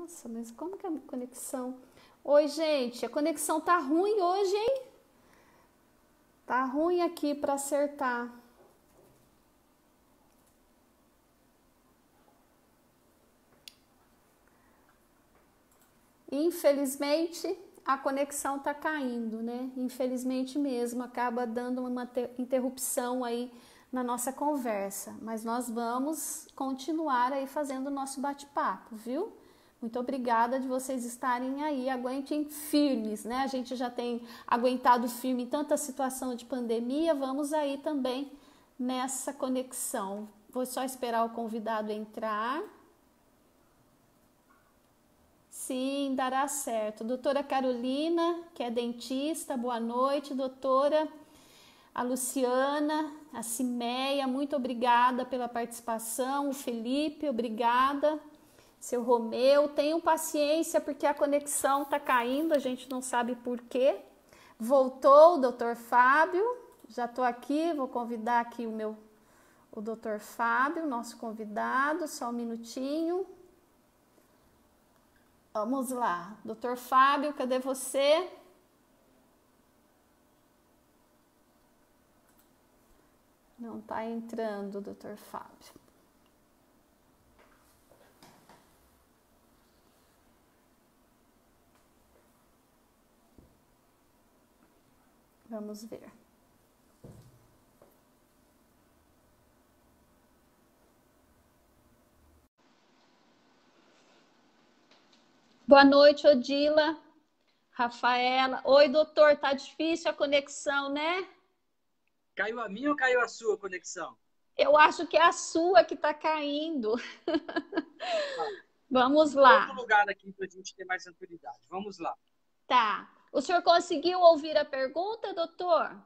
Nossa, mas como que a conexão... Oi, gente, a conexão tá ruim hoje, hein? Tá ruim aqui para acertar. Infelizmente, a conexão tá caindo, né? Infelizmente mesmo, acaba dando uma interrupção aí na nossa conversa. Mas nós vamos continuar aí fazendo o nosso bate-papo, viu? Muito obrigada de vocês estarem aí, aguentem firmes, né? A gente já tem aguentado firme em tanta situação de pandemia, vamos aí também nessa conexão. Vou só esperar o convidado entrar. Sim, dará certo. Doutora Carolina, que é dentista, boa noite, doutora. A Luciana, a Cimeia, muito obrigada pela participação. O Felipe, obrigada. Seu Romeu, tenham paciência porque a conexão está caindo, a gente não sabe por quê. Voltou o doutor Fábio, já estou aqui, vou convidar aqui o doutor Fábio, nosso convidado, só um minutinho. Vamos lá, doutor Fábio, cadê você? Não está entrando, doutor Fábio. Vamos ver. Boa noite, Odila, Rafaela. Oi, doutor, tá difícil a conexão, né? Caiu a minha ou caiu a sua conexão? Eu acho que é a sua que tá caindo. Ah, Vamos outro lá. lugar aqui para a gente ter mais tranquilidade. Vamos lá. Tá. O senhor conseguiu ouvir a pergunta, doutor?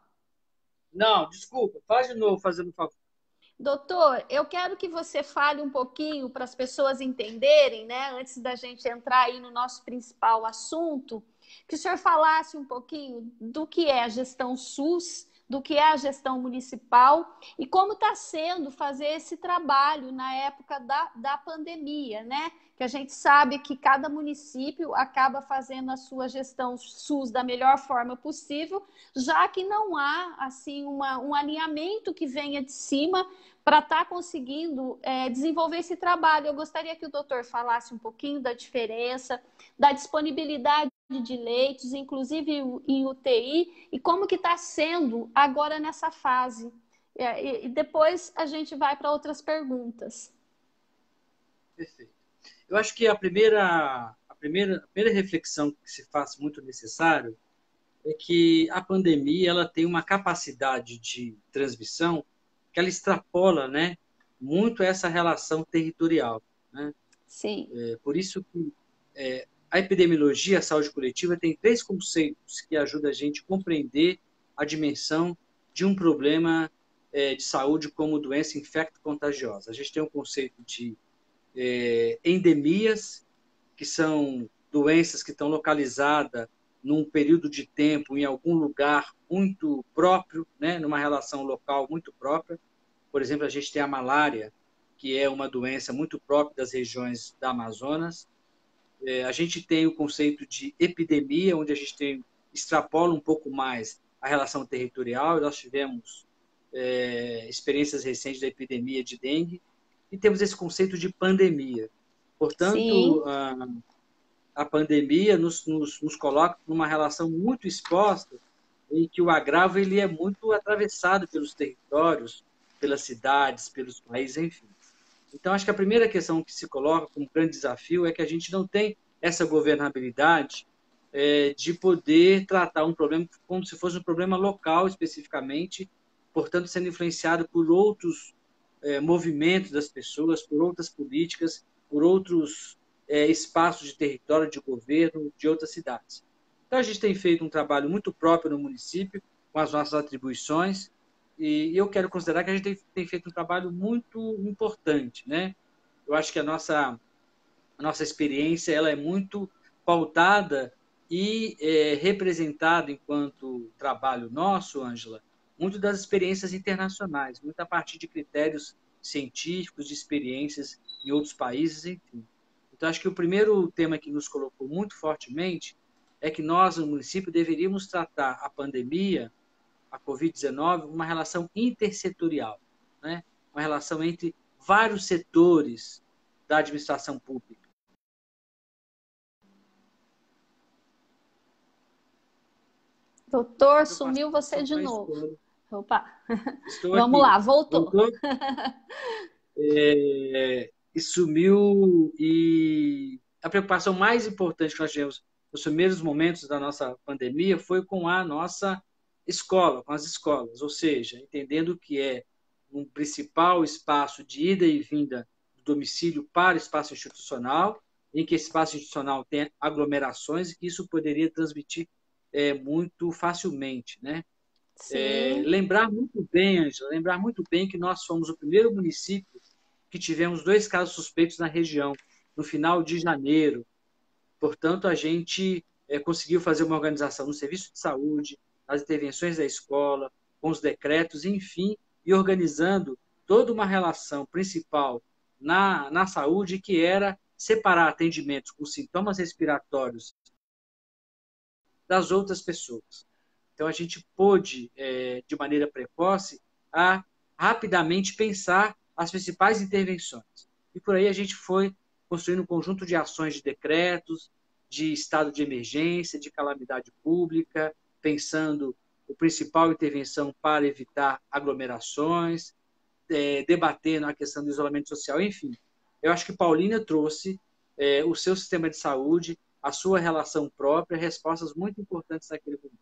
Não, desculpa. Faz de novo, fazendo um favor. Doutor, eu quero que você fale um pouquinho para as pessoas entenderem, né, antes da gente entrar aí no nosso principal assunto, que o senhor falasse um pouquinho do que é a gestão SUS, do que é a gestão municipal e como está sendo fazer esse trabalho na época da pandemia, né? Que a gente sabe que cada município acaba fazendo a sua gestão SUS da melhor forma possível, já que não há assim um alinhamento que venha de cima para estar conseguindo desenvolver esse trabalho. Eu gostaria que o doutor falasse um pouquinho da diferença, da disponibilidade de leitos, inclusive em UTI, e como que está sendo agora nessa fase. E depois a gente vai para outras perguntas. Perfeito. Eu acho que a primeira reflexão que se faz muito necessário é que a pandemia ela tem uma capacidade de transmissão que ela extrapola, né, muito essa relação territorial, né? Sim. Por isso que a epidemiologia, a saúde coletiva, tem três conceitos que ajudam a gente a compreender a dimensão de um problema de saúde como doença infecto-contagiosa. A gente tem o conceito de endemias, que são doenças que estão localizadas num período de tempo, em algum lugar muito próprio, né, numa relação local muito própria. Por exemplo, a gente tem a malária, que é uma doença muito própria das regiões da Amazonas. A gente tem o conceito de epidemia, onde a gente extrapola um pouco mais a relação territorial. Nós tivemos experiências recentes da epidemia de dengue. E temos esse conceito de pandemia. Portanto, Sim. a pandemia nos coloca numa relação muito exposta, em que o agravo ele é muito atravessado pelos territórios, pelas cidades, pelos países, enfim. Então, acho que a primeira questão que se coloca como grande desafio é que a gente não tem essa governabilidade de poder tratar um problema como se fosse um problema local especificamente, portanto, sendo influenciado por outros movimentos das pessoas, por outras políticas, por outros espaços de território, de governo, de outras cidades. Então, a gente tem feito um trabalho muito próprio no município, com as nossas atribuições, e eu quero considerar que a gente tem feito um trabalho muito importante, né? Eu acho que a nossa experiência ela é muito pautada e representada enquanto trabalho nosso, Ângela, muito das experiências internacionais, muito a partir de critérios científicos, de experiências em outros países, enfim. Então, acho que o primeiro tema que nos colocou muito fortemente é que nós, no município, deveríamos tratar a pandemia, a Covid-19, uma relação intersetorial, né? Uma relação entre vários setores da administração pública. Doutor, sumiu você de novo. Opa, estou vamos aqui. lá, voltou. E sumiu, e a preocupação mais importante que nós tivemos nos primeiros momentos da nossa pandemia foi com a nossa escola, com as escolas, ou seja, entendendo que é um principal espaço de ida e vinda do domicílio para o espaço institucional, em que esse espaço institucional tem aglomerações e que isso poderia transmitir muito facilmente, né? Lembrar muito bem, Ângela, lembrar muito bem que nós fomos o primeiro município que tivemos 2 casos suspeitos na região, no final de janeiro. Portanto, a gente conseguiu fazer uma organização no serviço de saúde, nas intervenções da escola, com os decretos, enfim, e organizando toda uma relação principal na saúde, que era separar atendimentos com sintomas respiratórios das outras pessoas. Então, a gente pôde, de maneira precoce, rapidamente pensar as principais intervenções. E por aí a gente foi construindo um conjunto de ações de decretos, de estado de emergência, de calamidade pública, pensando a principal intervenção para evitar aglomerações, debatendo a questão do isolamento social, enfim. Eu acho que Paulínia trouxe o seu sistema de saúde, a sua relação própria, respostas muito importantes naquele momento.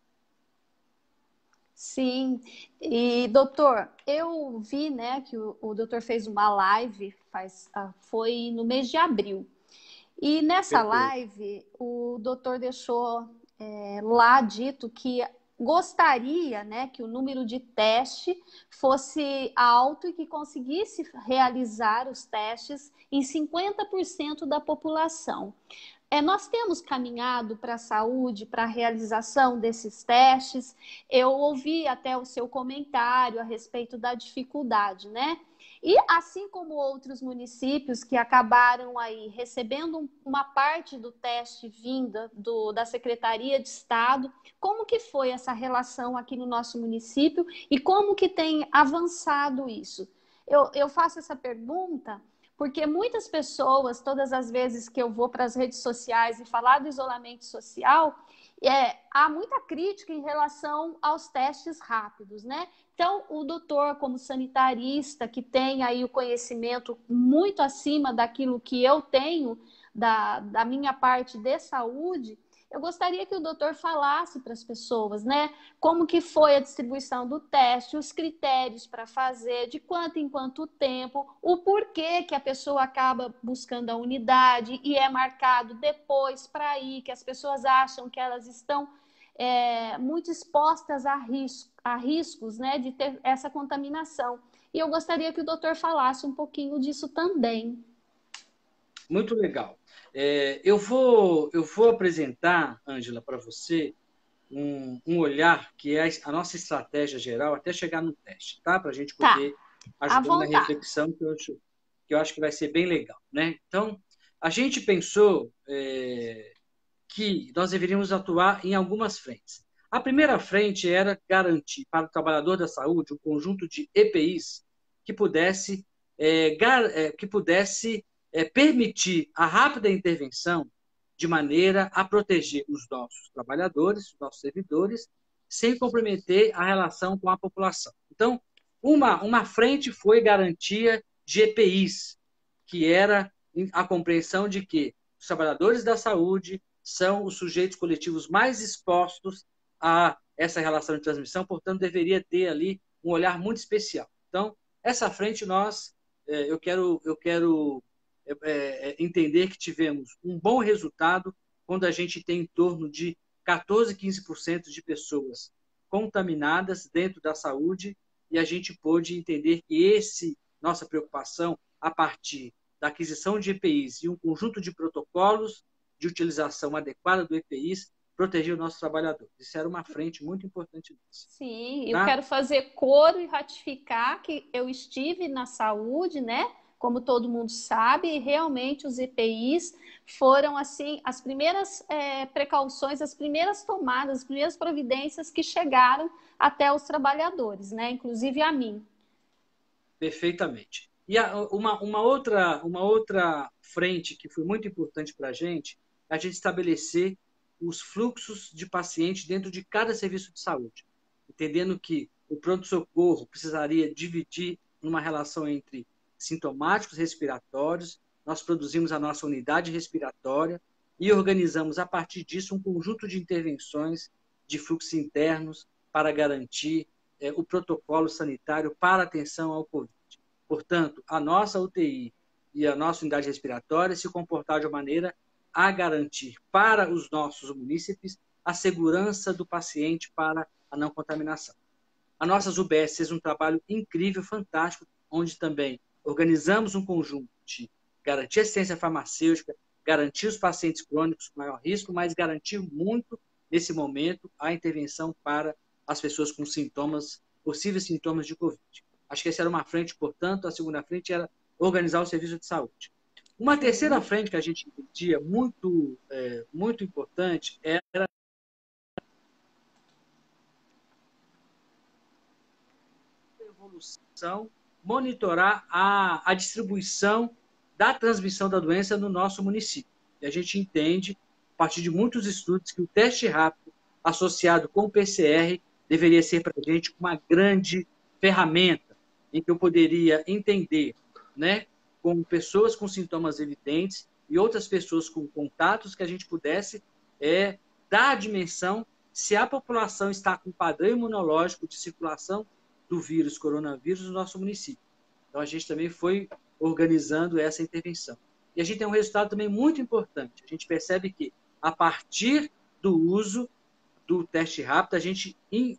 Sim, e doutor, eu vi, né, que o doutor fez uma live, foi no mês de abril, e nessa live o doutor deixou lá dito que gostaria, né, que o número de teste fosse alto e que conseguisse realizar os testes em 50% da população. Nós temos caminhado para a saúde, para a realização desses testes. Eu ouvi até o seu comentário a respeito da dificuldade, né? E assim como outros municípios que acabaram aí recebendo uma parte do teste vinda da Secretaria de Estado, como que foi essa relação aqui no nosso município e como que tem avançado isso? Eu faço essa pergunta porque muitas pessoas, todas as vezes que eu vou para as redes sociais e falar do isolamento social, há muita crítica em relação aos testes rápidos, né? Então, o doutor, como sanitarista, que tem aí o conhecimento muito acima daquilo que eu tenho, da minha parte de saúde, eu gostaria que o doutor falasse para as pessoas, né? Como que foi a distribuição do teste, os critérios para fazer, de quanto em quanto tempo, o porquê que a pessoa acaba buscando a unidade e é marcado depois para ir, que as pessoas acham que elas estão muito expostas a riscos, né, de ter essa contaminação. E eu gostaria que o doutor falasse um pouquinho disso também. Muito legal. Eu vou apresentar, Ângela, para você um olhar que é a nossa estratégia geral até chegar no teste, tá? Para a gente poder ajudar na reflexão que eu acho que vai ser bem legal, né? Então, a gente pensou que nós deveríamos atuar em algumas frentes. A primeira frente era garantir para o trabalhador da saúde um conjunto de EPIs que pudesse permitir a rápida intervenção de maneira a proteger os nossos trabalhadores, os nossos servidores, sem comprometer a relação com a população. Então, uma frente foi garantia de EPIs, que era a compreensão de que os trabalhadores da saúde são os sujeitos coletivos mais expostos a essa relação de transmissão, portanto, deveria ter ali um olhar muito especial. Então, essa frente eu quero entender que tivemos um bom resultado quando a gente tem em torno de 14, 15% de pessoas contaminadas dentro da saúde, e a gente pôde entender que nossa preocupação, a partir da aquisição de EPIs e um conjunto de protocolos de utilização adequada do EPIs, proteger o nosso trabalhador. Isso era uma frente muito importante disso. Sim, tá? Eu quero fazer coro e ratificar que eu estive na saúde, né? como todo mundo sabe, realmente os EPIs foram assim as primeiras precauções, as primeiras tomadas, as primeiras providências que chegaram até os trabalhadores, né? Inclusive a mim. Perfeitamente. E uma outra frente que foi muito importante para é a gente estabelecer os fluxos de pacientes dentro de cada serviço de saúde, entendendo que o pronto-socorro precisaria dividir numa relação entre sintomáticos respiratórios, nós produzimos a nossa unidade respiratória e organizamos, a partir disso, um conjunto de intervenções de fluxos internos para garantir o protocolo sanitário para atenção ao Covid. Portanto, a nossa UTI e a nossa unidade respiratória se comportar de uma maneira a garantir para os nossos munícipes a segurança do paciente para a não contaminação. As nossas UBS fez um trabalho incrível, fantástico, onde também organizamos um conjunto de garantir assistência farmacêutica, garantir os pacientes crônicos com maior risco, mas garantir muito, nesse momento, a intervenção para as pessoas com sintomas, possíveis sintomas de Covid. Acho que essa era uma frente, portanto, a segunda frente era organizar o serviço de saúde. Uma terceira frente que a gente entendia muito importante era a evolução, monitorar a distribuição da transmissão da doença no nosso município. E a gente entende, a partir de muitos estudos, que o teste rápido associado com o PCR deveria ser para a gente uma grande ferramenta em que eu poderia entender, né, com pessoas com sintomas evidentes e outras pessoas com contatos, que a gente pudesse dar a dimensão se a população está com padrão imunológico de circulação do vírus, coronavírus, no nosso município. Então, a gente também foi organizando essa intervenção. E a gente tem um resultado também muito importante. A gente percebe que, a partir do uso do teste rápido, a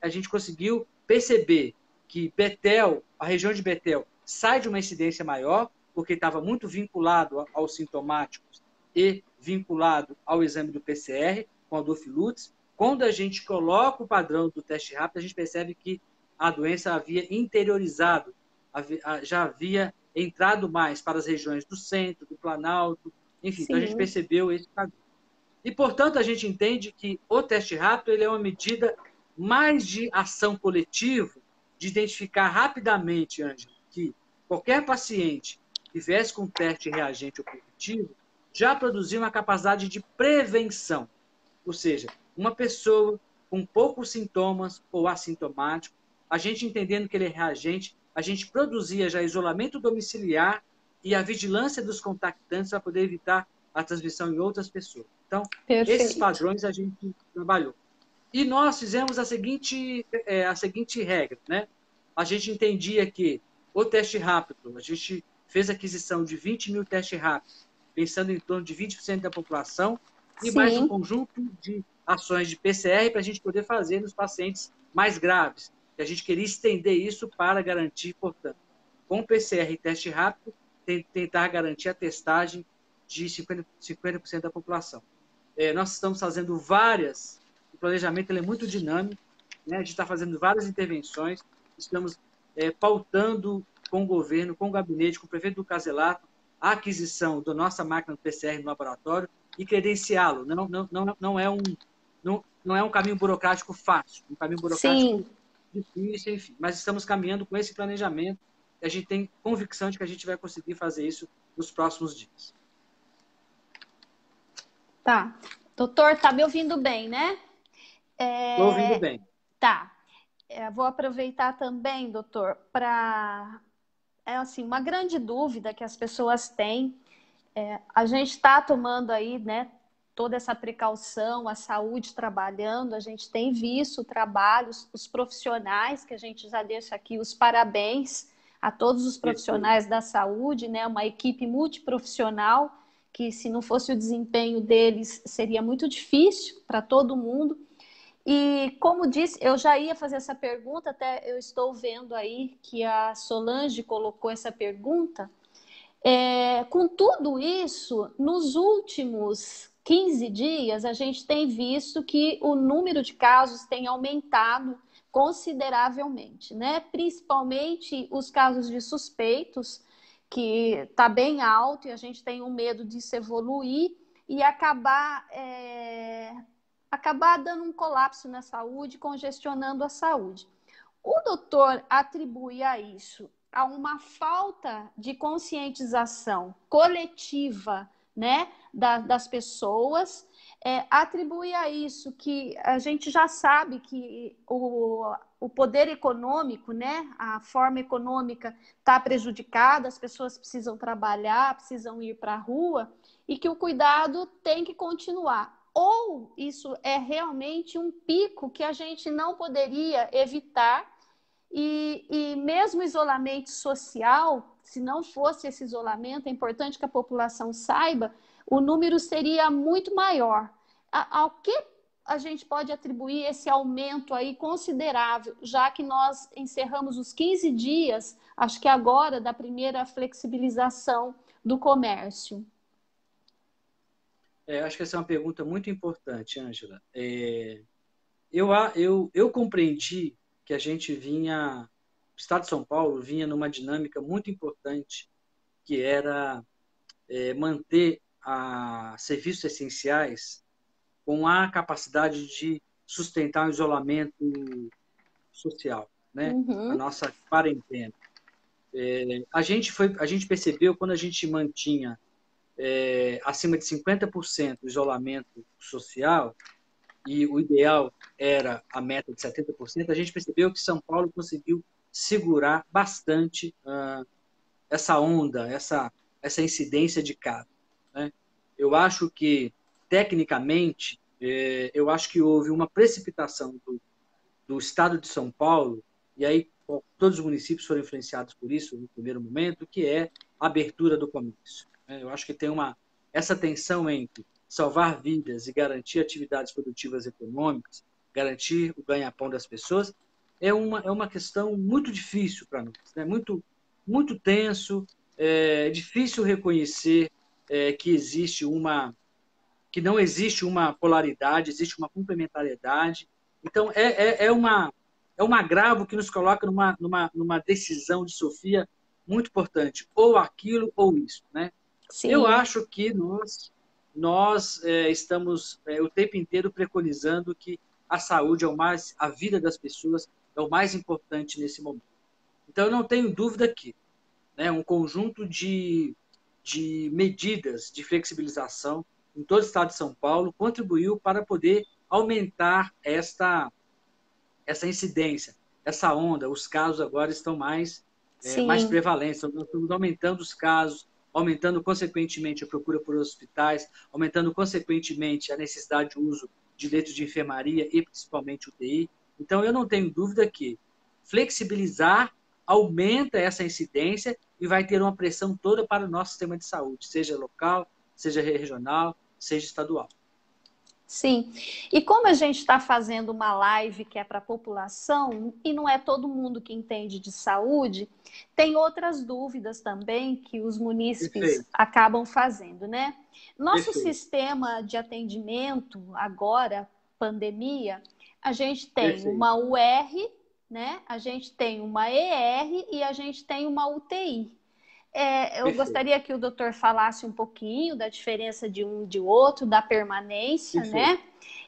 gente conseguiu perceber que Betel, a região de Betel, sai de uma incidência maior, porque estava muito vinculado aos sintomáticos e vinculado ao exame do PCR, com a Adolfo Lutz. Quando a gente coloca o padrão do teste rápido, a gente percebe que a doença havia interiorizado, já havia entrado mais para as regiões do centro, do Planalto, enfim, então a gente percebeu esse padrão. E, portanto, a gente entende que o teste rápido ele é uma medida mais de ação coletiva, de identificar rapidamente, Ângela, que qualquer paciente que viesse com teste reagente ou positivo já produzia uma capacidade de prevenção. Ou seja, uma pessoa com poucos sintomas ou assintomático, a gente entendendo que ele é reagente, a gente produzia já isolamento domiciliar e a vigilância dos contactantes para poder evitar a transmissão em outras pessoas. Então, esses padrões a gente trabalhou. E nós fizemos a seguinte regra, né? A gente entendia que o teste rápido, a gente fez aquisição de 20 mil testes rápidos, pensando em torno de 20% da população, e mais um conjunto de ações de PCR para a gente poder fazer nos pacientes mais graves. E a gente queria estender isso para garantir, portanto, com PCR e teste rápido, tentar garantir a testagem de 50% da população. Nós estamos fazendo o planejamento ele é muito dinâmico, né? A gente está fazendo várias intervenções, estamos pautando com o governo, com o gabinete, com o prefeito do Caselato, a aquisição da nossa máquina do PCR no laboratório e credenciá-lo. Não é um caminho burocrático fácil, um caminho burocrático difícil, enfim. Mas estamos caminhando com esse planejamento e a gente tem convicção de que a gente vai conseguir fazer isso nos próximos dias. Tá. Doutor, tá me ouvindo bem, né? Estou ouvindo bem. Tá. Vou aproveitar também, doutor, para... assim, uma grande dúvida que as pessoas têm. A gente está tomando aí, né, toda essa precaução, a saúde trabalhando, a gente tem visto o trabalho, os profissionais, que a gente já deixa aqui os parabéns a todos os profissionais da saúde, né, uma equipe multiprofissional, que se não fosse o desempenho deles, seria muito difícil para todo mundo. E, como disse, eu já ia fazer essa pergunta, até eu estou vendo aí que a Solange colocou essa pergunta. Com tudo isso, nos últimos 15 dias, a gente tem visto que o número de casos tem aumentado consideravelmente, né? Principalmente os casos de suspeitos, que está bem alto e a gente tem um medo disso evoluir e acabar dando um colapso na saúde, congestionando a saúde. O doutor atribui a isso a uma falta de conscientização coletiva, né, das pessoas, atribui a isso que a gente já sabe que o poder econômico, né, a forma econômica está prejudicada, as pessoas precisam trabalhar, precisam ir para a rua, e que o cuidado tem que continuar. Ou isso é realmente um pico que a gente não poderia evitar, e mesmo isolamento social, se não fosse esse isolamento, é importante que a população saiba, o número seria muito maior. Ao que a gente pode atribuir esse aumento aí considerável, já que nós encerramos os 15 dias, acho que agora, da primeira flexibilização do comércio? Acho que essa é uma pergunta muito importante, Ângela. Eu compreendi que a gente vinha, o Estado de São Paulo vinha numa dinâmica muito importante, que era manter serviços essenciais com a capacidade de sustentar o isolamento social, né? A Uhum. nossa quarentena. A gente percebeu quando a gente mantinha acima de 50% o isolamento social, e o ideal era a meta de 70%, a gente percebeu que São Paulo conseguiu segurar bastante essa onda, essa incidência de casos, né? Eu acho que, tecnicamente, eu acho que houve uma precipitação do Estado de São Paulo, e aí todos os municípios foram influenciados por isso no primeiro momento, que é a abertura do comércio, né? Eu acho que tem essa tensão entre salvar vidas e garantir atividades produtivas econômicas, garantir o ganha-pão das pessoas, é uma questão muito difícil para nós, né? Muito tenso, difícil reconhecer que não existe uma polaridade, existe uma complementariedade. Então, é um agravo que nos coloca numa decisão de Sofia muito importante, ou aquilo ou isso, né? Eu Sim. acho que nós estamos o tempo inteiro preconizando que a saúde a vida das pessoas é o mais importante nesse momento. Então, eu não tenho dúvida que, né, um conjunto de medidas de flexibilização em todo o estado de São Paulo contribuiu para poder aumentar essa incidência, essa onda. Os casos agora estão mais Sim. prevalentes, nós estamos aumentando os casos, aumentando consequentemente a procura por hospitais, aumentando consequentemente a necessidade de uso de leitos de enfermaria e principalmente UTI. Então, eu não tenho dúvida que flexibilizar aumenta essa incidência e vai ter uma pressão toda para o nosso sistema de saúde, seja local, seja regional, seja estadual. Sim, e como a gente está fazendo uma live que é para a população e não é todo mundo que entende de saúde, tem outras dúvidas também que os munícipes Perfeito, acabam fazendo, né? Nosso perfeito, sistema de atendimento agora, pandemia, a gente tem perfeito, uma UR, né? A gente tem uma ER e a gente tem uma UTI. Eu perfeito, gostaria que o doutor falasse um pouquinho da diferença de um e de outro, da permanência, perfeito, né?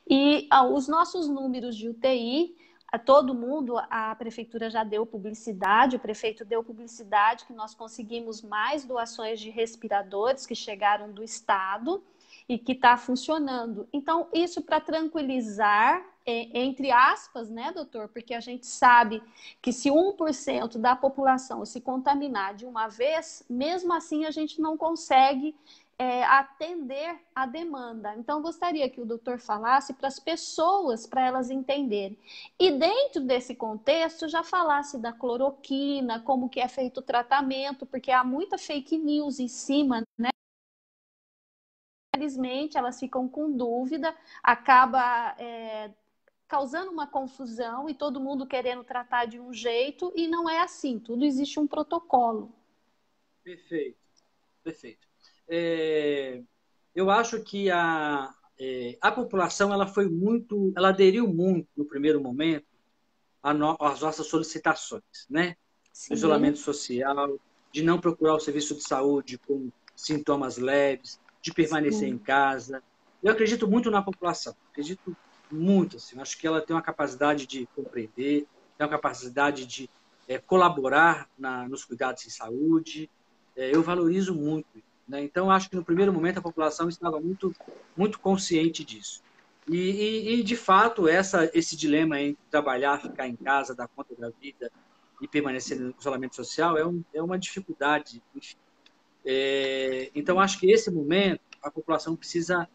E os nossos números de UTI, a todo mundo, a prefeitura já deu publicidade, o prefeito deu publicidade que nós conseguimos mais doações de respiradores que chegaram do estado e que está funcionando. Então, isso para tranquilizar, entre aspas, né, doutor? Porque a gente sabe que se 1% da população se contaminar de uma vez, mesmo assim a gente não consegue atender a demanda. Então, gostaria que o doutor falasse para as pessoas, para elas entenderem. E dentro desse contexto, já falasse da cloroquina, como que é feito o tratamento, porque há muita fake news em cima, né? Infelizmente, elas ficam com dúvida, acaba causando uma confusão e todo mundo querendo tratar de um jeito, e não é assim, tudo existe um protocolo. perfeito, perfeito. Eu acho que a população ela aderiu muito no primeiro momento às nossas solicitações, né? Do Sim, isolamento social, de não procurar o serviço de saúde com sintomas leves, de permanecer em casa. Eu acredito muito na população, acredito muito. Assim, acho que ela tem uma capacidade de compreender, tem uma capacidade de colaborar nos cuidados em saúde. Eu valorizo muito, né? Então, acho que no primeiro momento a população estava muito, muito consciente disso. De fato, esse dilema entre trabalhar, ficar em casa, dar conta da vida e permanecer no isolamento social é uma dificuldade. Enfim. Então, acho que esse momento a população precisa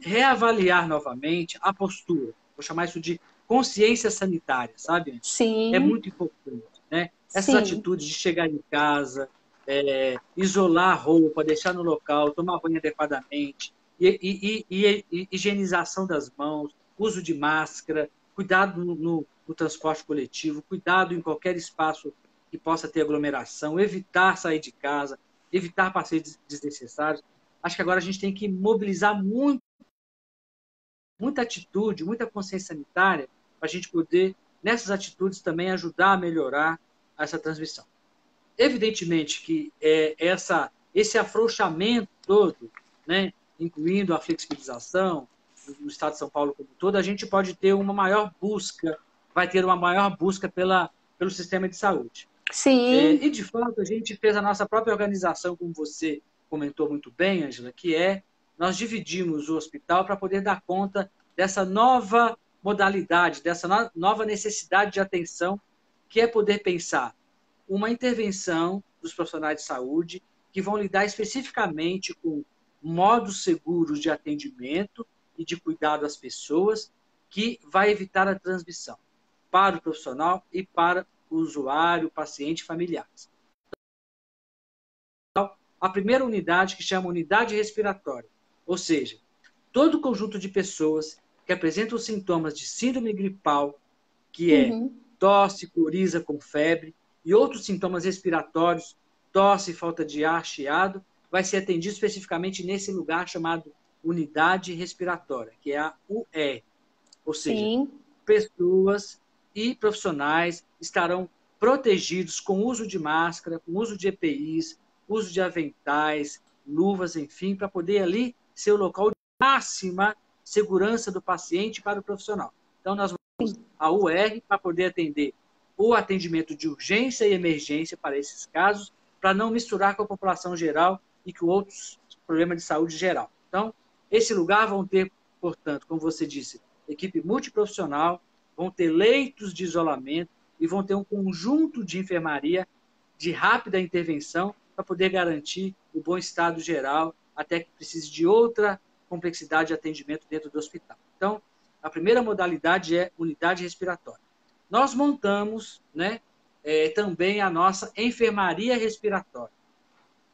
reavaliar novamente a postura. Vou chamar isso de consciência sanitária, sabe, Angela? É Sim, muito importante, né? Essas sim, atitudes de chegar em casa, isolar a roupa, deixar no local, tomar banho adequadamente, e higienização das mãos, uso de máscara, cuidado no transporte coletivo, cuidado em qualquer espaço que possa ter aglomeração, evitar sair de casa, evitar passeios desnecessários. Acho que agora a gente tem que mobilizar muita atitude, muita consciência sanitária, para a gente poder, nessas atitudes, também ajudar a melhorar essa transmissão. Evidentemente que esse afrouxamento todo, né, incluindo a flexibilização no Estado de São Paulo como um todo, a gente pode ter uma maior busca, vai ter uma maior busca pelo sistema de saúde. sim, E, de fato, a gente fez a nossa própria organização, como você comentou muito bem, Ângela, que nós dividimos o hospital para poder dar conta dessa nova modalidade, dessa nova necessidade de atenção, que é poder pensar uma intervenção dos profissionais de saúde que vão lidar especificamente com modos seguros de atendimento e de cuidado às pessoas, que vai evitar a transmissão para o profissional e para o usuário, paciente e familiares. A primeira unidade, que chama unidade respiratória, ou seja, todo conjunto de pessoas que apresentam sintomas de síndrome gripal, que é uhum, tosse, coriza com febre e outros sintomas respiratórios, tosse, falta de ar, chiado, vai ser atendido especificamente nesse lugar chamado unidade respiratória, que é a UR. Ou seja, sim, pessoas e profissionais estarão protegidos com uso de máscara, com uso de EPIs, uso de aventais, luvas, enfim, para poder ali ser o local de máxima segurança do paciente para o profissional. Então, nós vamos à UR para poder atender o atendimento de urgência e emergência para esses casos, para não misturar com a população geral e com outros problemas de saúde geral. Então, esse lugar vão ter, portanto, como você disse, equipe multiprofissional, vão ter leitos de isolamento e vão ter um conjunto de enfermaria de rápida intervenção para poder garantir o bom estado geral, até que precise de outra complexidade de atendimento dentro do hospital. Então, a primeira modalidade é unidade respiratória. Nós montamos, né, também a nossa enfermaria respiratória,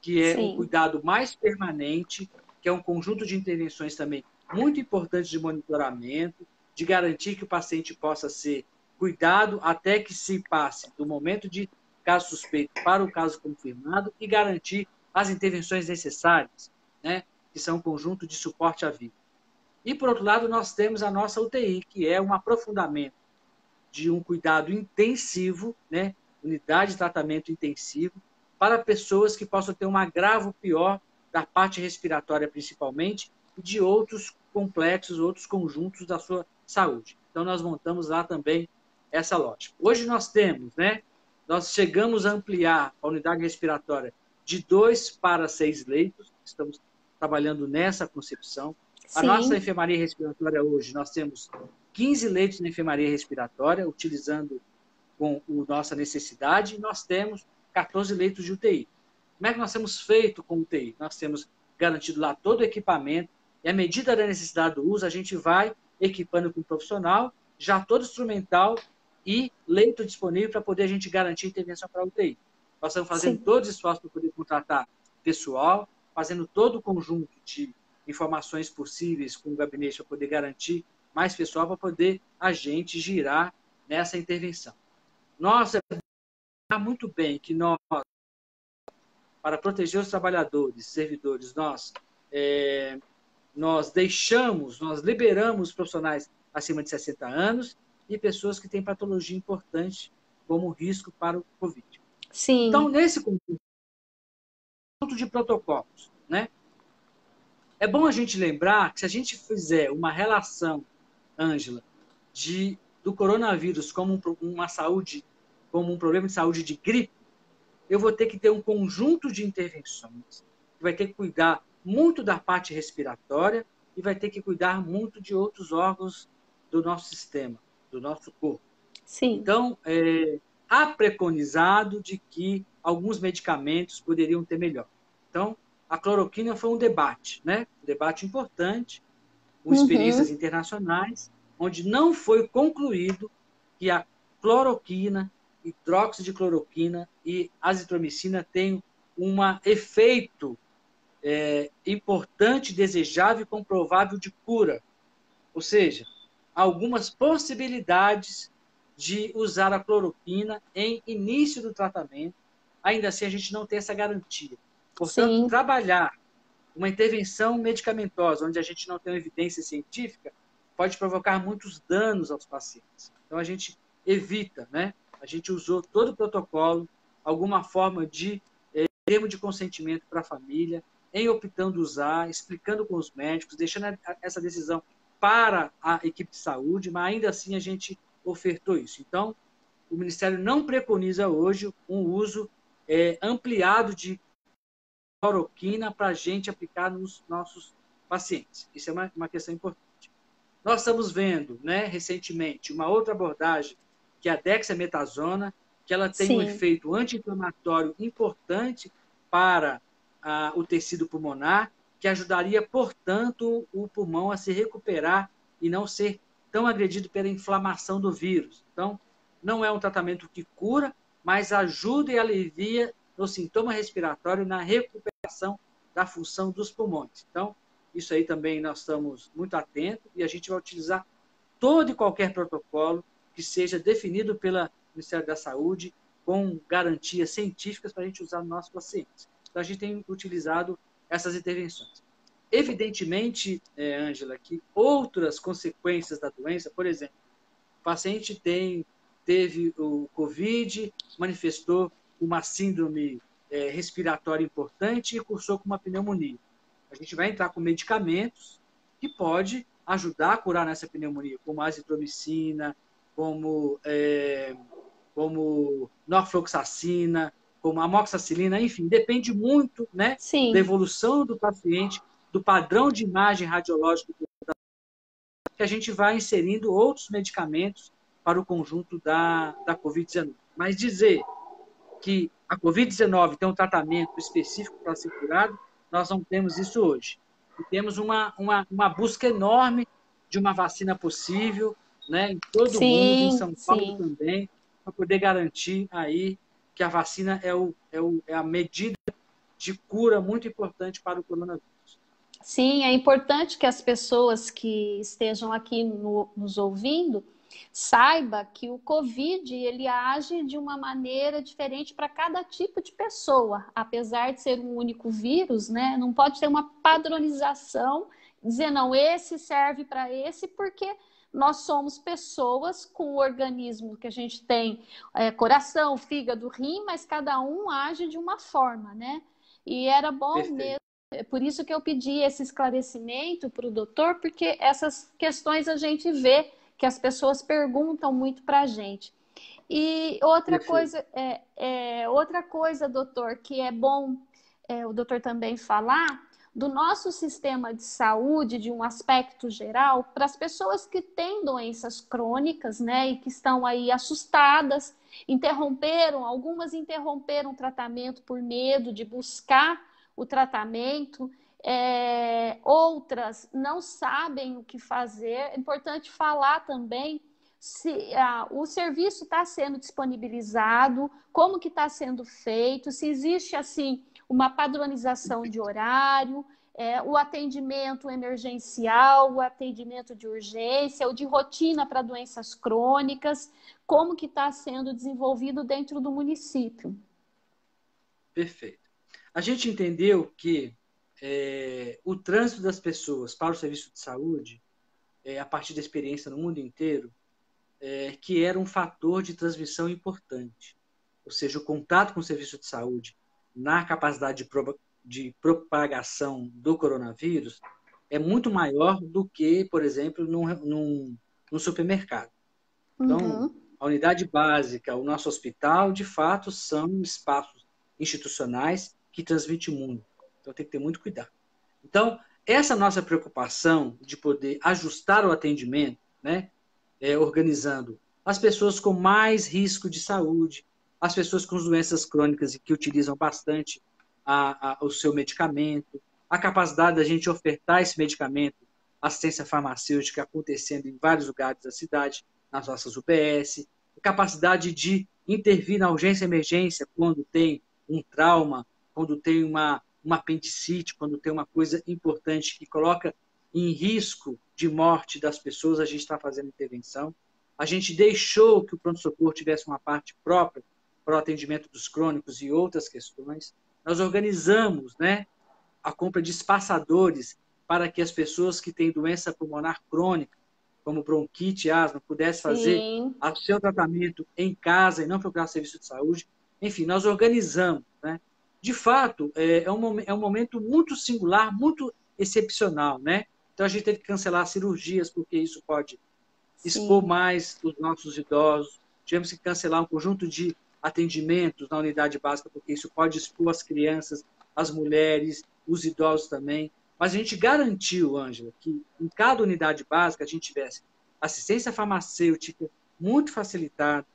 que é um sim, cuidado mais permanente, que é um conjunto de intervenções também muito importantes de monitoramento, de garantir que o paciente possa ser cuidado até que se passe do momento de caso suspeito para o caso confirmado e garantir as intervenções necessárias, né, que são um conjunto de suporte à vida. E, por outro lado, nós temos a nossa UTI, que é um aprofundamento de um cuidado intensivo, né, unidade de tratamento intensivo, para pessoas que possam ter um agravo pior da parte respiratória, principalmente, e de outros complexos, outros conjuntos da sua saúde. Então, nós montamos lá também essa lógica. Hoje nós temos, né, nós chegamos a ampliar a unidade respiratória de 2 para 6 leitos, estamos trabalhando nessa concepção. A nossa sim, enfermaria respiratória hoje, nós temos 15 leitos na enfermaria respiratória, utilizando com a nossa necessidade, e nós temos 14 leitos de UTI. Como é que nós temos feito com UTI? Nós temos garantido lá todo o equipamento, e à medida da necessidade do uso, a gente vai equipando com o profissional, já todo instrumental e leito disponível para poder a gente garantir intervenção para a UTI. Nós estamos fazendo sim, todos os esforços para poder contratar pessoal, fazendo todo o conjunto de informações possíveis com o gabinete para poder garantir mais pessoal para poder a gente girar nessa intervenção. Nossa, muito bem que nós, para proteger os trabalhadores, servidores, nós liberamos profissionais acima de 60 anos e pessoas que têm patologia importante como risco para o Covid. Então, sim, nesse contexto, de protocolos, né? É bom a gente lembrar que se a gente fizer uma relação, Ângela, do coronavírus como como um problema de saúde de gripe, eu vou ter que ter um conjunto de intervenções, que vai ter que cuidar muito da parte respiratória e vai ter que cuidar muito de outros órgãos do nosso sistema, do nosso corpo. Sim. Então, há preconizado de que alguns medicamentos poderiam ter melhor. Então, a cloroquina foi um debate, né? Um debate importante, com experiências internacionais, onde não foi concluído que a cloroquina, hidróxido de cloroquina e azitromicina têm um efeito importante, desejável e comprovável de cura. Ou seja, algumas possibilidades de usar a cloroquina em início do tratamento, ainda assim a gente não tem essa garantia. Portanto, Sim. trabalhar uma intervenção medicamentosa, onde a gente não tem evidência científica, pode provocar muitos danos aos pacientes. Então, a gente evita, né? A gente usou todo o protocolo, alguma forma de termo de consentimento para a família, em optando usar, explicando com os médicos, deixando essa decisão para a equipe de saúde, mas ainda assim a gente ofertou isso. Então, o Ministério não preconiza hoje um uso ampliado de cloroquina para a gente aplicar nos nossos pacientes. Isso é uma questão importante. Nós estamos vendo, né, recentemente, uma outra abordagem, que é a dexametasona, que ela tem um efeito anti-inflamatório importante para o tecido pulmonar, que ajudaria, portanto, o pulmão a se recuperar e não ser tão agredido pela inflamação do vírus. Então, não é um tratamento que cura, mas ajuda e alivia no sintoma respiratório, na recuperação da função dos pulmões. Então, isso aí também nós estamos muito atentos e a gente vai utilizar todo e qualquer protocolo que seja definido pelo Ministério da Saúde com garantias científicas para a gente usar nos nossos pacientes. Então, a gente tem utilizado essas intervenções. Evidentemente, Ângela, que outras consequências da doença, por exemplo, o paciente teve o COVID, manifestou uma síndrome respiratória importante e cursou com uma pneumonia. A gente vai entrar com medicamentos que pode ajudar a curar nessa pneumonia, como a azitromicina, como norfloxacina, como amoxicilina, enfim, depende muito, né, da evolução do paciente, do padrão de imagem radiológica, que a gente vai inserindo outros medicamentos para o conjunto da Covid-19. Mas dizer que a Covid-19 tem um tratamento específico para ser curado, nós não temos isso hoje. E temos uma busca enorme de uma vacina possível, né, em todo o mundo, em São Paulo também, para poder garantir aí que a vacina é a medida de cura muito importante para o coronavírus. Sim, é importante que as pessoas que estejam aqui nos ouvindo saiba que o COVID ele age de uma maneira diferente para cada tipo de pessoa, apesar de ser um único vírus, né? Não pode ter uma padronização, dizer não, esse serve para esse, porque nós somos pessoas com o organismo que a gente tem coração, fígado, rim, mas cada um age de uma forma, né? E era bom mesmo. É por isso que eu pedi esse esclarecimento para o doutor, porque essas questões a gente vê que as pessoas perguntam muito para a gente. E outra coisa, doutor, que é bom o doutor também falar, do nosso sistema de saúde, de um aspecto geral, para as pessoas que têm doenças crônicas, né, e que estão aí assustadas, algumas interromperam o tratamento por medo de buscar o tratamento, outras não sabem o que fazer. É importante falar também se o serviço está sendo disponibilizado, como que está sendo feito, se existe assim uma padronização de horário, o atendimento emergencial, o atendimento de urgência, o de rotina para doenças crônicas, como que está sendo desenvolvido dentro do município. Perfeito. A gente entendeu que o trânsito das pessoas para o serviço de saúde, a partir da experiência no mundo inteiro, que era um fator de transmissão importante. Ou seja, o contato com o serviço de saúde, na capacidade de propagação do coronavírus é muito maior do que, por exemplo, num supermercado. Então, Uhum. a unidade básica, o nosso hospital, de fato, são espaços institucionais que transmitem muito. Então, tem que ter muito cuidado. Então, essa nossa preocupação de poder ajustar o atendimento, né, organizando as pessoas com mais risco de saúde, as pessoas com doenças crônicas e que utilizam bastante o seu medicamento, a capacidade da gente ofertar esse medicamento, assistência farmacêutica acontecendo em vários lugares da cidade, nas nossas UBS, a capacidade de intervir na urgência e emergência quando tem um trauma, quando tem uma apendicite, quando tem uma coisa importante que coloca em risco de morte das pessoas, a gente está fazendo intervenção. A gente deixou que o pronto-socorro tivesse uma parte própria para o atendimento dos crônicos e outras questões. Nós organizamos, né, a compra de espaçadores para que as pessoas que têm doença pulmonar crônica, como bronquite e asma, pudessem fazer Sim. o seu tratamento em casa e não procurar serviço de saúde. Enfim, nós organizamos, né? De fato, é um momento muito singular, muito excepcional, né? Então, a gente teve que cancelar cirurgias, porque isso pode expor Sim. mais os nossos idosos. Tivemos que cancelar um conjunto de atendimentos na unidade básica, porque isso pode expor as crianças, as mulheres, os idosos também. Mas a gente garantiu, Ângela, que em cada unidade básica a gente tivesse assistência farmacêutica muito facilitada.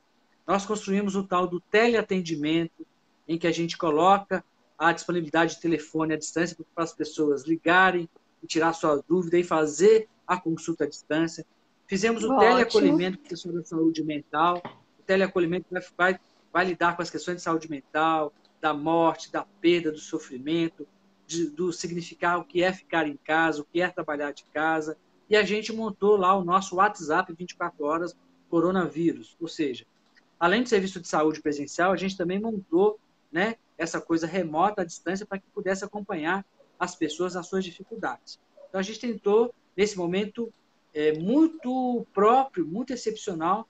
Nós construímos o tal do teleatendimento, em que a gente coloca a disponibilidade de telefone à distância para as pessoas ligarem e tirar sua dúvida e fazer a consulta à distância. Fizemos o Ótimo. teleacolhimento com questões da saúde mental. O teleacolhimento vai lidar com as questões de saúde mental, da morte, da perda, do sofrimento, do significar o que é ficar em casa, o que é trabalhar de casa. E a gente montou lá o nosso WhatsApp 24 horas coronavírus. Ou seja, além do serviço de saúde presencial, a gente também montou, né, essa coisa remota à distância para que pudesse acompanhar as pessoas nas suas dificuldades. Então, a gente tentou, nesse momento muito próprio, muito excepcional,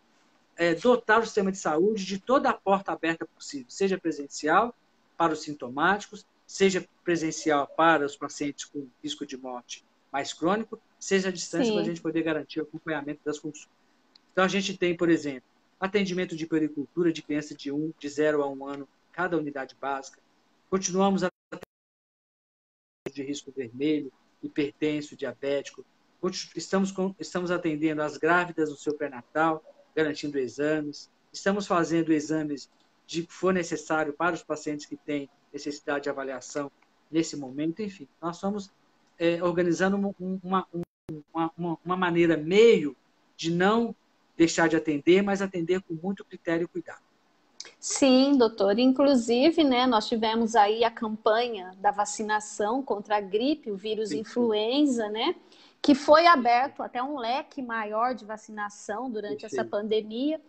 dotar o sistema de saúde de toda a porta aberta possível, seja presencial para os sintomáticos, seja presencial para os pacientes com risco de morte mais crônico, seja à distância para a Sim. gente poder garantir o acompanhamento das consultas. Então, a gente tem, por exemplo, atendimento de puericultura de criança de 0 a 1 ano, cada unidade básica. Continuamos a de risco vermelho, hipertenso, diabético. Estamos atendendo as grávidas no seu pré-natal, garantindo exames. Estamos fazendo exames de que for necessário para os pacientes que têm necessidade de avaliação nesse momento. Enfim, nós estamos organizando uma maneira meio de não deixar de atender, mas atender com muito critério e cuidado. Sim, doutor. Inclusive, né, nós tivemos aí a campanha da vacinação contra a gripe, o vírus Perfeito, influenza, né, que foi perfeito, aberto até um leque maior de vacinação durante essa perfeito, pandemia.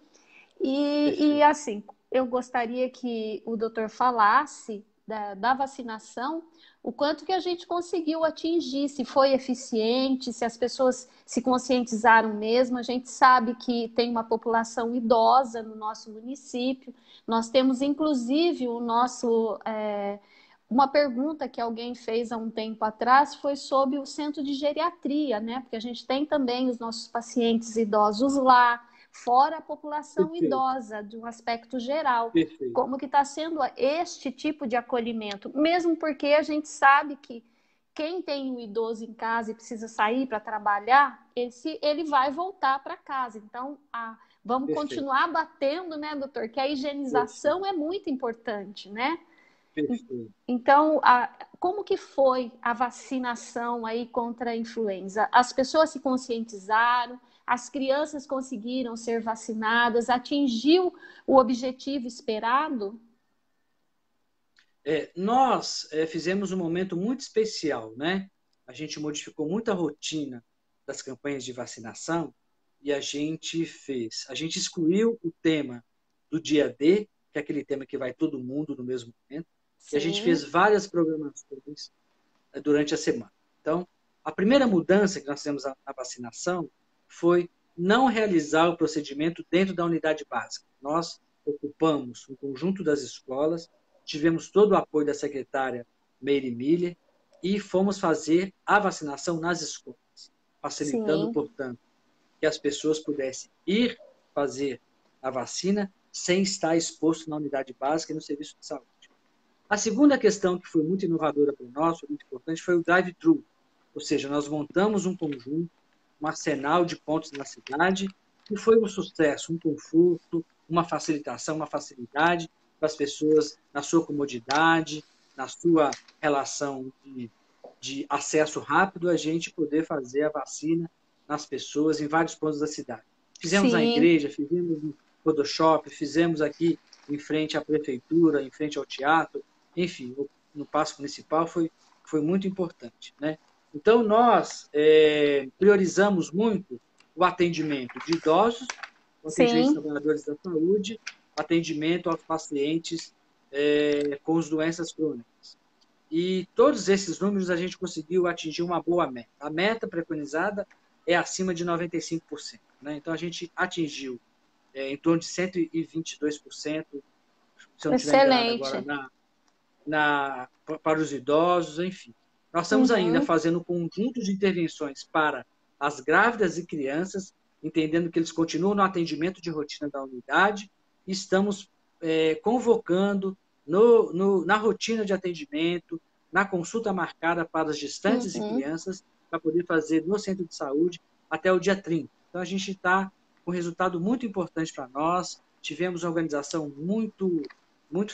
E perfeito. assim, eu gostaria que o doutor falasse da vacinação, o quanto que a gente conseguiu atingir, se foi eficiente, se as pessoas se conscientizaram mesmo. A gente sabe que tem uma população idosa no nosso município. Nós temos, inclusive, o nosso... uma pergunta que alguém fez há um tempo atrás foi sobre o centro de geriatria, né? Porque a gente tem também os nossos pacientes idosos lá, fora a população Perfeito, idosa, de um aspecto geral. perfeito, Como que está sendo este tipo de acolhimento? Mesmo porque a gente sabe que quem tem um idoso em casa e precisa sair para trabalhar, ele vai voltar para casa. Então, vamos perfeito, continuar batendo, né, doutor? Que a higienização perfeito, é muito importante, né? perfeito. Então, como que foi a vacinação aí contra a influenza? As pessoas se conscientizaram, as crianças conseguiram ser vacinadas, atingiu o objetivo esperado? Nós fizemos um momento muito especial, né? A gente modificou muito a rotina das campanhas de vacinação e a gente excluiu o tema do dia D, que é aquele tema que vai todo mundo no mesmo momento, e a gente fez Sim, várias programações durante a semana. Então, a primeira mudança que nós fizemos na vacinação foi não realizar o procedimento dentro da unidade básica. Nós ocupamos o conjunto das escolas, tivemos todo o apoio da secretária Meire Miller, e fomos fazer a vacinação nas escolas, facilitando, Sim, portanto, que as pessoas pudessem ir fazer a vacina sem estar exposto na unidade básica e no serviço de saúde. A segunda questão que foi muito inovadora para nós, foi muito importante, foi o drive-thru. Ou seja, nós montamos um conjunto, um arsenal de pontos na cidade, e foi um sucesso, um conforto, uma facilitação, uma facilidade para as pessoas na sua comodidade, na sua relação de acesso rápido, a gente poder fazer a vacina nas pessoas em vários pontos da cidade. Fizemos na sim. igreja, fizemos no Photoshop, fizemos aqui em frente à prefeitura, em frente ao teatro, enfim, no Paço Municipal foi muito importante, né? Então, nós priorizamos muito o atendimento de idosos, o atendimento de Sim, trabalhadores da saúde, atendimento aos pacientes com as doenças crônicas. E todos esses números a gente conseguiu atingir uma boa meta. A meta preconizada é acima de 95%. Né? Então, a gente atingiu em torno de 122%, se eu não estiver enganado agora, excelente. para os idosos, enfim. Nós estamos ainda Uhum, fazendo um conjunto de intervenções para as grávidas e crianças, entendendo que eles continuam no atendimento de rotina da unidade, e estamos convocando na rotina de atendimento, na consulta marcada para as gestantes e uhum. crianças, para poder fazer no centro de saúde até o dia 30. Então, a gente está com um resultado muito importante para nós, tivemos uma organização muito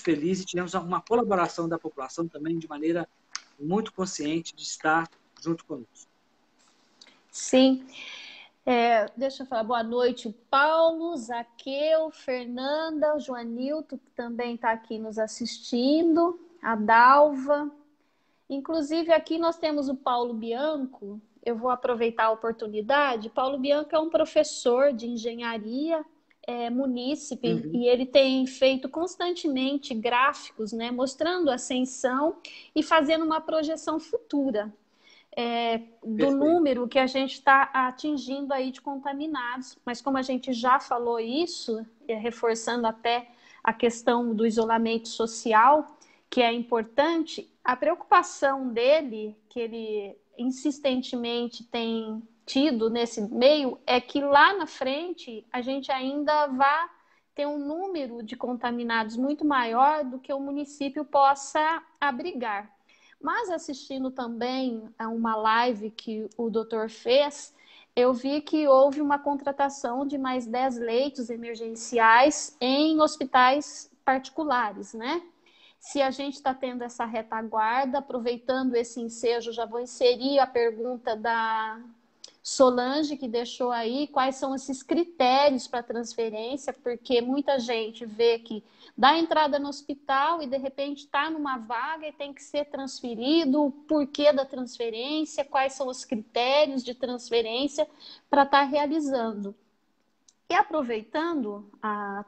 feliz e tivemos uma colaboração da população também de maneira muito consciente de estar junto conosco. Sim. Deixa eu falar boa noite, o Paulo, Zaqueu, Fernanda, o Joanilton, que também está aqui nos assistindo, a Dalva. Inclusive, aqui nós temos o Paulo Bianco. Eu vou aproveitar a oportunidade. Paulo Bianco é um professor de engenharia, munícipe, Uhum. e ele tem feito constantemente gráficos, né, mostrando a ascensão e fazendo uma projeção futura do Perfeito. número que a gente está atingindo aí de contaminados. Mas como a gente já falou isso, reforçando até a questão do isolamento social, que é importante, a preocupação dele, que ele insistentemente tem tido nesse meio, é que lá na frente a gente ainda vá ter um número de contaminados muito maior do que o município possa abrigar. Mas assistindo também a uma live que o doutor fez, eu vi que houve uma contratação de mais 10 leitos emergenciais em hospitais particulares, né? Se a gente está tendo essa retaguarda, aproveitando esse ensejo, já vou inserir a pergunta da Solange, que deixou aí, quais são esses critérios para transferência, porque muita gente vê que dá entrada no hospital e de repente está numa vaga e tem que ser transferido, o porquê da transferência, quais são os critérios de transferência para estar realizando. E aproveitando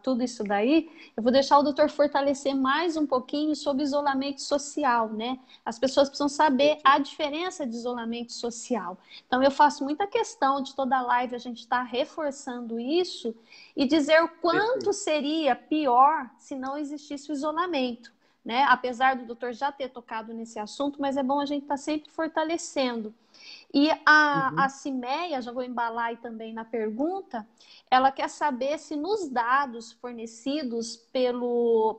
tudo isso daí, eu vou deixar o doutor fortalecer mais um pouquinho sobre isolamento social, né? As pessoas precisam saber a Perfeito. diferença de isolamento social. Então, eu faço muita questão de toda live a gente estar reforçando isso e dizer o quanto Perfeito. seria pior se não existisse o isolamento, né? Apesar do doutor já ter tocado nesse assunto, mas é bom a gente estar sempre fortalecendo. E a Uhum. Cimeia, já vou embalar aí também na pergunta, ela quer saber se nos dados fornecidos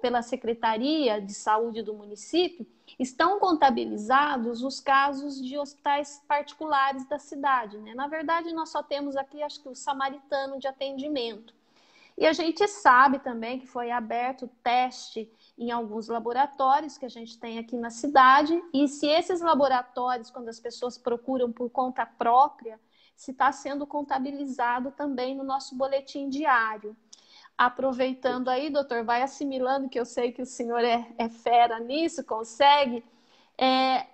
pela Secretaria de Saúde do município estão contabilizados os casos de hospitais particulares da cidade, né? Na verdade, nós só temos aqui, acho que o Samaritano de atendimento. E a gente sabe também que foi aberto teste em alguns laboratórios que a gente tem aqui na cidade, e se esses laboratórios, quando as pessoas procuram por conta própria, se está sendo contabilizado também no nosso boletim diário. Aproveitando aí, doutor, vai assimilando, que eu sei que o senhor é fera nisso, consegue.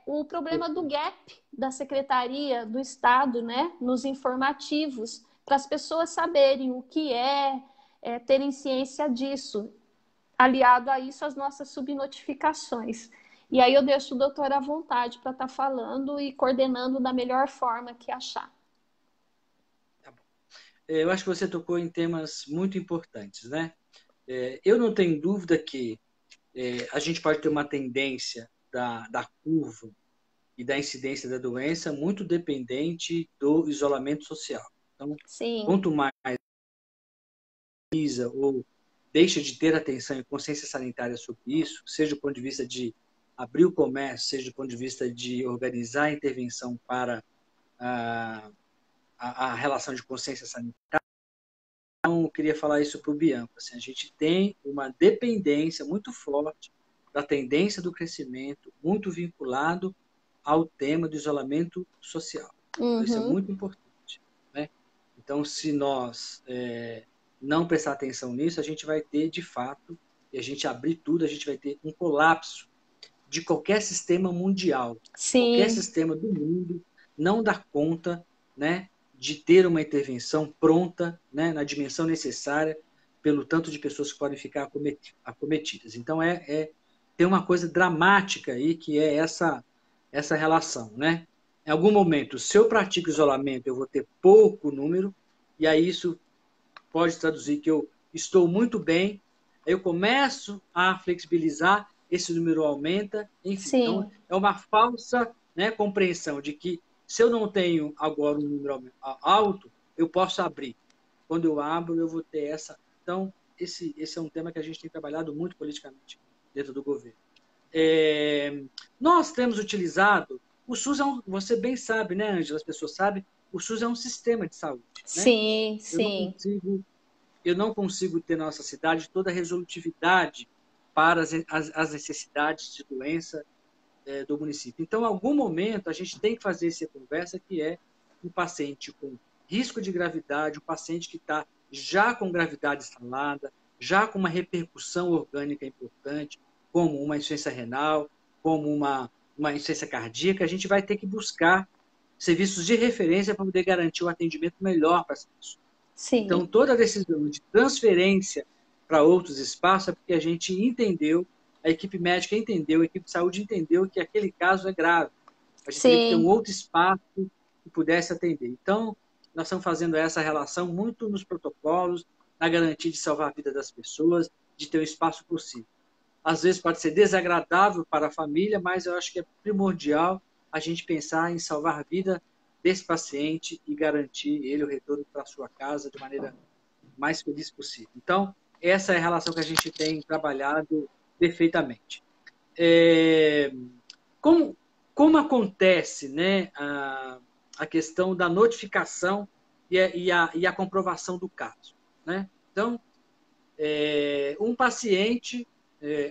O problema do Perfeito. gap da Secretaria do Estado, né, nos informativos, para as pessoas saberem o que terem ciência disso. Aliado a isso, as nossas subnotificações. E aí eu deixo o doutor à vontade para estar falando e coordenando da melhor forma que achar. Tá bom. Eu acho que você tocou em temas muito importantes, né? Eu não tenho dúvida que a gente pode ter uma tendência da curva e da incidência da doença muito dependente do isolamento social. Então, Sim. quanto mais precisa ou deixa de ter atenção e consciência sanitária sobre isso, seja do ponto de vista de abrir o comércio, seja do ponto de vista de organizar a intervenção para a relação de consciência sanitária. Então, eu queria falar isso para o Bianco. Assim, a gente tem uma dependência muito forte da tendência do crescimento, muito vinculado ao tema do isolamento social. Então, isso é muito importante, né? Então, se nós não prestar atenção nisso, a gente vai ter, de fato, e a gente abrir tudo, a gente vai ter um colapso de qualquer sistema mundial. Qualquer Sim. sistema do mundo não dá conta, né, de ter uma intervenção pronta, né, na dimensão necessária, pelo tanto de pessoas que podem ficar acometidas. Então, tem uma coisa dramática aí, que é essa relação, né? Em algum momento, se eu pratico isolamento, eu vou ter pouco número, e aí isso pode traduzir que eu estou muito bem, aí eu começo a flexibilizar, esse número aumenta, enfim. Sim. Então, é uma falsa, né, compreensão de que se eu não tenho agora um número alto, eu posso abrir. Quando eu abro, eu vou ter essa... Então, esse é um tema que a gente tem trabalhado muito politicamente dentro do governo. Nós temos utilizado... O SUS você bem sabe, né, Ângela? As pessoas sabem, o SUS é um sistema de saúde, né? Sim, sim. Eu não consigo ter na nossa cidade toda a resolutividade para as necessidades de doença do município. Então, em algum momento, a gente tem que fazer essa conversa, que é um paciente com risco de gravidade, um paciente que está já com gravidade instalada, já com uma repercussão orgânica importante, como uma insuficiência renal, como uma insuficiência cardíaca. A gente vai ter que buscar serviços de referência para poder garantir um atendimento melhor para essa pessoa. Sim. Então, toda a decisão de transferência para outros espaços é porque a gente entendeu, a equipe médica entendeu, a equipe de saúde entendeu que aquele caso é grave. A gente teria que ter um outro espaço que pudesse atender. Então, nós estamos fazendo essa relação muito nos protocolos, na garantia de salvar a vida das pessoas, de ter um espaço possível. Às vezes pode ser desagradável para a família, mas eu acho que é primordial a gente pensar em salvar a vida desse paciente e garantir ele o retorno para a sua casa de maneira mais feliz possível. Então, essa é a relação que a gente tem trabalhado perfeitamente. Como acontece, né, a questão da notificação e a comprovação do caso, né? Então, um paciente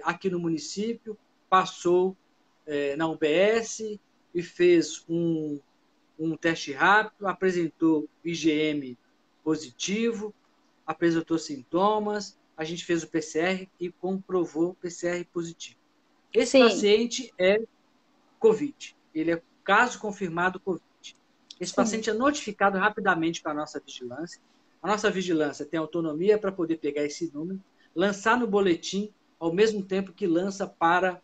aqui no município passou na UBS e fez um teste rápido, apresentou IgM positivo, apresentou sintomas, a gente fez o PCR e comprovou PCR positivo. Esse paciente é COVID, ele é caso confirmado COVID. Esse paciente é notificado rapidamente para a nossa vigilância. A nossa vigilância tem autonomia para poder pegar esse número, lançar no boletim, ao mesmo tempo que lança para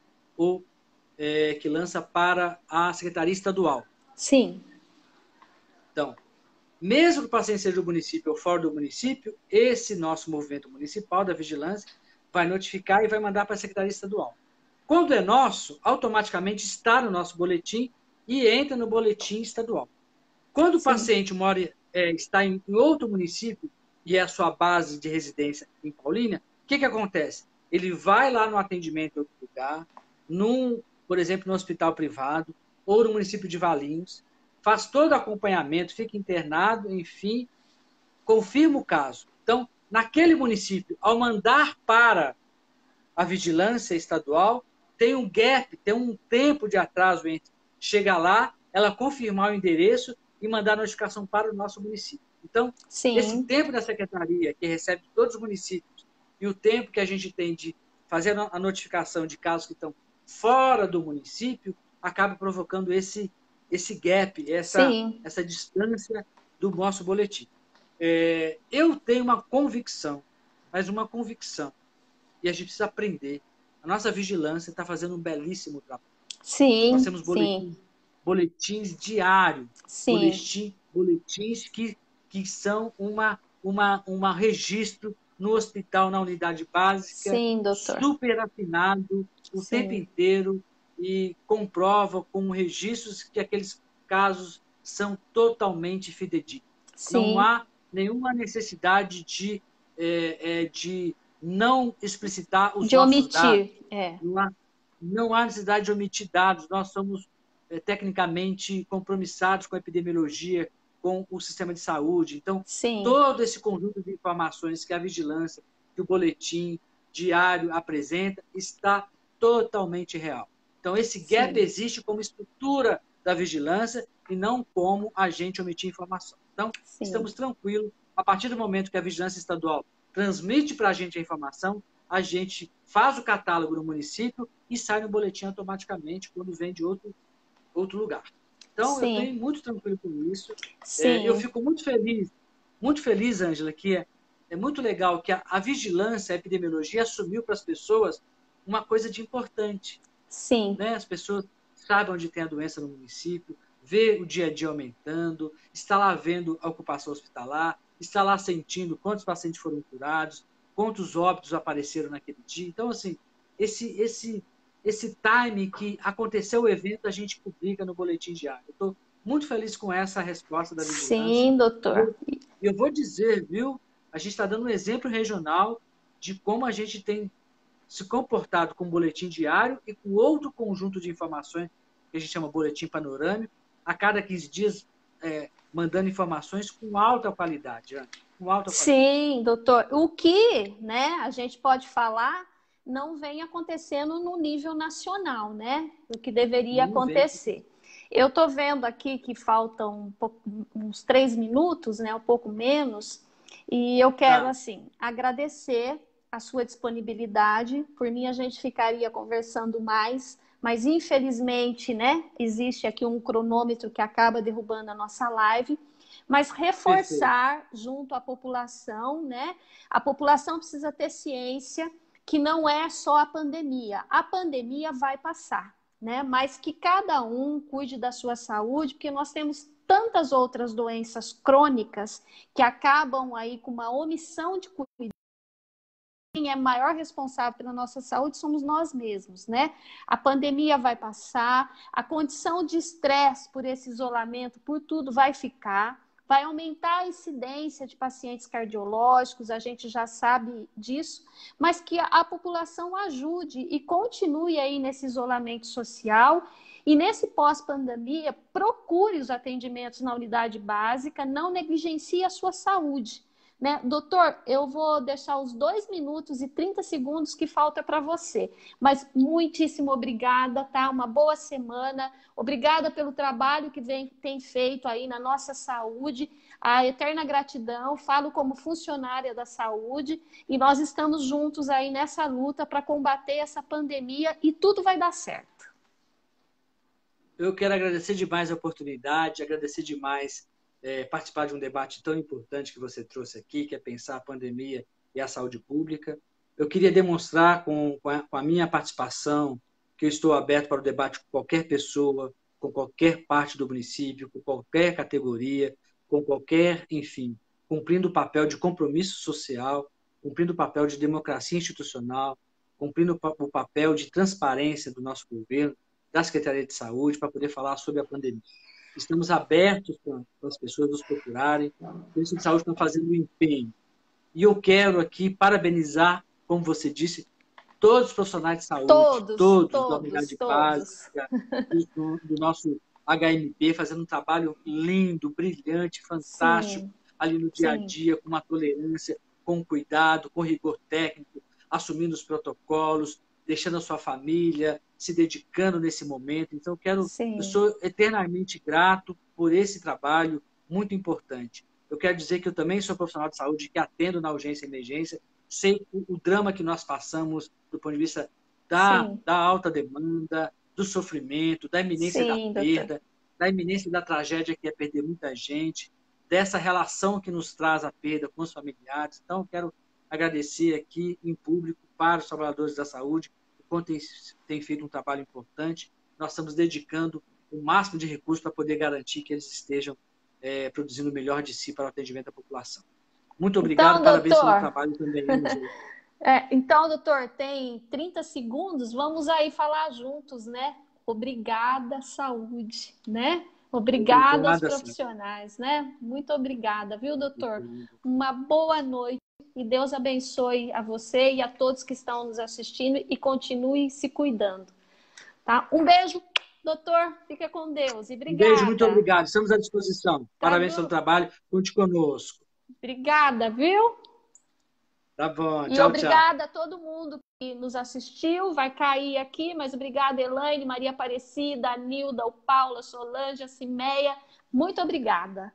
a Secretaria Estadual. Sim. Então, mesmo que o paciente seja do município ou fora do município, esse nosso movimento municipal da vigilância vai notificar e vai mandar para a Secretaria Estadual. Quando é nosso, automaticamente está no nosso boletim e entra no boletim estadual. Quando o paciente está em outro município e é a sua base de residência em Paulínia, o que acontece? Ele vai lá no atendimento em outro lugar, por exemplo, no hospital privado ou no município de Valinhos, faz todo o acompanhamento, fica internado, enfim, confirma o caso. Então, naquele município, ao mandar para a vigilância estadual, tem um gap, tem um tempo de atraso entre chegar lá, ela confirmar o endereço e mandar a notificação para o nosso município. Então, esse tempo da secretaria, que recebe todos os municípios, e o tempo que a gente tem de fazer a notificação de casos que estão fora do município, acaba provocando esse gap, essa distância do nosso boletim. Eu tenho uma convicção, mas uma convicção, e a gente precisa aprender. A nossa vigilância está fazendo um belíssimo trabalho. Nós temos boletins diários, boletins que são um registro no hospital, na unidade básica, super afinado o tempo inteiro, e comprova com registros que aqueles casos são totalmente fidedignos. Não Sim. há nenhuma necessidade de não explicitar os De nossos dados. omitir. Não há necessidade de omitir dados. Nós somos tecnicamente compromissados com a epidemiologia, com o sistema de saúde. Então, Sim. todo esse conjunto de informações que a vigilância, que o boletim diário apresenta, está totalmente real. Então, esse gap Sim. existe como estrutura da vigilância e não como agente omitir informação. Então, Sim. estamos tranquilos. A partir do momento que a vigilância estadual transmite para a gente a informação, a gente faz o catálogo no município e sai no boletim automaticamente quando vem de outro lugar. Então, eu Sim. estou muito tranquilo com isso. Sim. Eu fico muito feliz, Ângela, que é muito legal que a vigilância, a epidemiologia assumiu para as pessoas uma coisa de importante. Sim. Né? As pessoas sabem onde tem a doença no município, vê o dia a dia aumentando, está lá vendo a ocupação hospitalar, está lá sentindo quantos pacientes foram curados, quantos óbitos apareceram naquele dia. Então, assim, esse time que aconteceu o evento, a gente publica no boletim diário. Eu estou muito feliz com essa resposta da vigilância. Sim, doutor. E eu vou dizer, viu, a gente está dando um exemplo regional de como a gente tem se comportado com um boletim diário e com outro conjunto de informações que a gente chama boletim panorâmico, a cada 15 dias mandando informações com alta qualidade. Com alta qualidade. Sim, doutor. O que, né, a gente pode falar não vem acontecendo no nível nacional, né? O que deveria acontecer. Eu estou vendo aqui que faltam uns 3 minutos, né, um pouco menos, e eu quero, assim, agradecer a sua disponibilidade. Por mim, a gente ficaria conversando mais, mas infelizmente, né, existe aqui um cronômetro que acaba derrubando a nossa live. Mas reforçar junto à população, né? A população precisa ter ciência que não é só a pandemia. A pandemia vai passar, né? Mas que cada um cuide da sua saúde, porque nós temos tantas outras doenças crônicas que acabam aí com uma omissão de cuidado. Quem é maior responsável pela nossa saúde somos nós mesmos, né? A pandemia vai passar, a condição de estresse por esse isolamento, por tudo, vai ficar. Vai aumentar a incidência de pacientes cardiológicos, a gente já sabe disso, mas que a população ajude e continue aí nesse isolamento social. E nesse pós-pandemia, procure os atendimentos na unidade básica, não negligencie a sua saúde. Né? Doutor, eu vou deixar os 2 minutos e 30 segundos que falta para você, mas muitíssimo obrigada, tá? Uma boa semana, obrigada pelo trabalho que tem feito aí na nossa saúde, a eterna gratidão, falo como funcionária da saúde e nós estamos juntos aí nessa luta para combater essa pandemia e tudo vai dar certo. Eu quero agradecer demais a oportunidade, agradecer demais participar de um debate tão importante que você trouxe aqui, que é pensar a pandemia e a saúde pública. Eu queria demonstrar com a minha participação que eu estou aberto para o debate com qualquer pessoa, com qualquer parte do município, com qualquer categoria, com qualquer, enfim, cumprindo o papel de compromisso social, cumprindo o papel de democracia institucional, cumprindo o papel de transparência do nosso governo, da Secretaria de Saúde, para poder falar sobre a pandemia. Estamos abertos para as pessoas nos procurarem. O Serviço de Saúde está fazendo um empenho. E eu quero aqui parabenizar, como você disse, todos os profissionais de saúde, todos da unidade básica, do nosso HMP, fazendo um trabalho lindo, brilhante, fantástico, ali no dia a dia, com uma tolerância, com cuidado, com rigor técnico, assumindo os protocolos, deixando a sua família, se dedicando nesse momento. Então, eu sou eternamente grato por esse trabalho muito importante. Eu quero dizer que eu também sou profissional de saúde que atendo na urgência e emergência, sei o drama que nós passamos do ponto de vista da alta demanda, do sofrimento, da iminência da perda, da iminência da tragédia que é perder muita gente, dessa relação que nos traz a perda com os familiares. Então, eu quero agradecer aqui em público para os trabalhadores da saúde, enquanto tem feito um trabalho importante. Nós estamos dedicando o máximo de recursos para poder garantir que eles estejam produzindo o melhor de si para o atendimento da população. Muito obrigado, então, parabéns doutor, pelo trabalho também. Então, doutor, tem 30 segundos, vamos aí falar juntos, né? obrigada, saúde, né? Obrigada aos Obrigada, profissionais, né? Muito obrigada, viu, doutor? senhora. Uma boa noite e Deus abençoe a você e a todos que estão nos assistindo e continue se cuidando, tá? Um beijo, doutor. Fica com Deus e Um beijo, muito obrigada. obrigado. Estamos à disposição. Tá, Parabéns pelo trabalho. Conte conosco. obrigada, viu? Tá bom. E Tchau, tchau. obrigada a todo mundo que nos assistiu. Vai cair aqui, mas obrigada, Elaine, Maria Aparecida, a Nilda, o Paula, a Solange, a Cimeia. Muito obrigada.